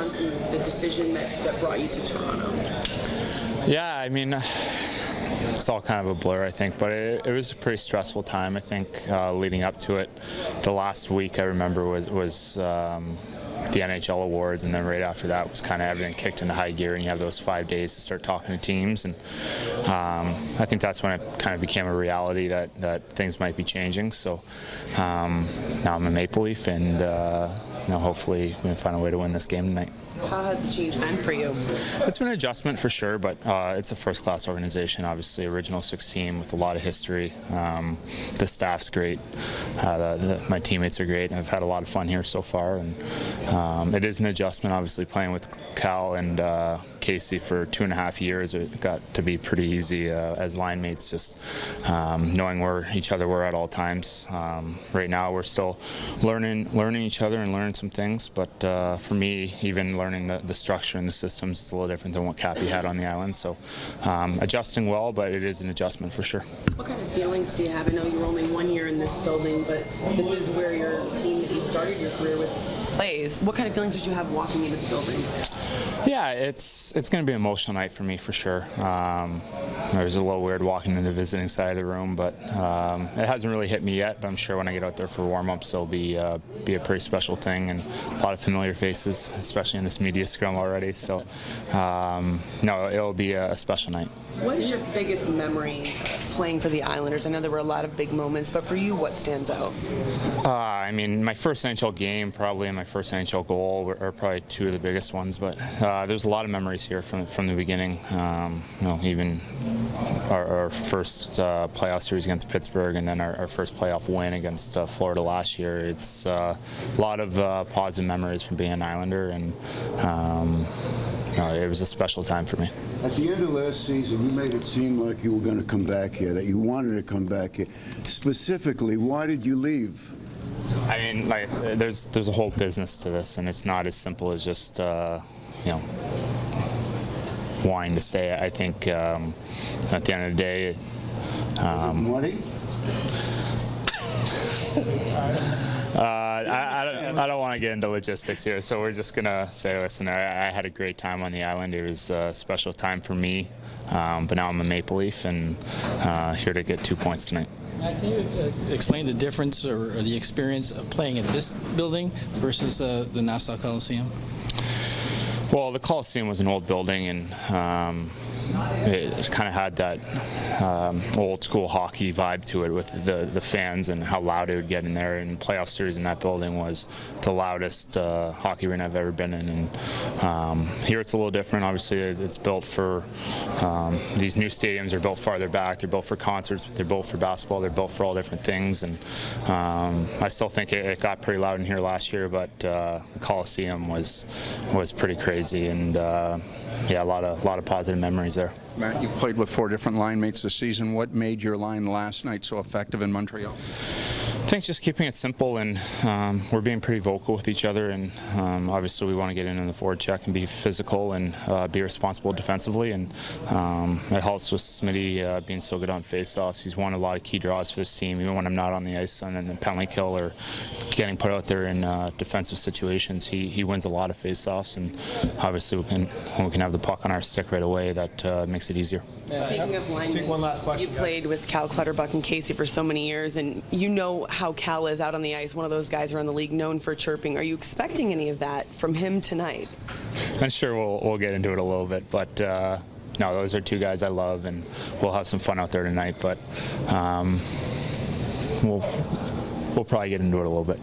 was the decision that brought you to Toronto? Yeah, I mean, it's all kind of a blur, I think, but it was a pretty stressful time, I think, leading up to it. The last week I remember was the NHL awards, and then right after that was kind of everything kicked into high gear, and you have those 5 days to start talking to teams, and I think that's when it kind of became a reality that things might be changing. So now I'm a Maple Leaf, and hopefully we can find a way to win this game tonight. How has the change been for you? It's been an adjustment for sure, but it's a first-class organization, obviously, original 6 team with a lot of history. The staff's great. My teammates are great. I've had a lot of fun here so far, and it is an adjustment, obviously, playing with Cal and Casey for 2.5 years. It got to be pretty easy as line mates, just knowing where each other were at all times. Right now, we're still learning each other and learning some things, but for me, even learning the structure and the systems is a little different than what Cappy had on the island. So adjusting well, but it is an adjustment for sure. What kind of feelings do you have? I know you're only 1 year in this building, but this is where your team that you started your career with plays. What kind of feelings did you have walking into the building? Yeah, it's going to be an emotional night for me for sure. It was a little weird walking in the visiting side of the room, but it hasn't really hit me yet. But I'm sure when I get out there for warm-ups, it'll be a pretty special thing, and a lot of familiar faces, especially in this media scrum already. So no, it'll be a special night. What is your biggest memory playing for the Islanders? I know there were a lot of big moments, but for you, what stands out? I mean, my first NHL game, probably, and my first NHL goal are probably two of the biggest ones. But there's a lot of memories here from the beginning. Even our first playoff series against Pittsburgh, and then our first playoff win against Florida last year. It's a lot of positive memories from being an Islander, and it was a special time for me. At the end of last season, you made it seem like you were going to come back here, that you wanted to come back here. Specifically, why did you leave? I mean, like, there's a whole business to this, and it's not as simple as just wanting to stay. I think at the end of the day, Is it money? I don't want to get into logistics here, so we're just gonna say, listen, I had a great time on the island. It was a special time for me, but now I'm a Maple Leaf and here to get 2 points tonight. Can you explain the difference or the experience of playing in this building versus the Nassau Coliseum? Well, the Coliseum was an old building, and it kind of had that old school hockey vibe to it with the fans and how loud it would get in there. And playoff series in that building was the loudest hockey arena I've ever been in. And here it's a little different. Obviously, it's built for these new stadiums are built farther back. They're built for concerts. They're built for basketball. They're built for all different things. And I still think it got pretty loud in here last year, but the Coliseum was pretty crazy, and yeah, a lot of positive memories there. Matt, you've played with 4 different line mates this season. What made your line last night so effective in Montreal? I think just keeping it simple, and we're being pretty vocal with each other, and obviously we want to get in the forward check and be physical and be responsible defensively, and it helps with Smitty being so good on face-offs. He's won a lot of key draws for this team, even when I'm not on the ice and in the penalty kill or getting put out there in defensive situations. He wins a lot of face-offs, and obviously when we can have the puck on our stick right away, that makes it easier. Speaking of line mates, you played with Cal Clutterbuck and Casey for so many years, and you know how Cal is out on the ice, one of those guys around the league known for chirping. Are you expecting any of that from him tonight? I'm sure we'll get into it a little bit, but no, those are 2 guys I love, and we'll have some fun out there tonight, but we'll probably get into it a little bit.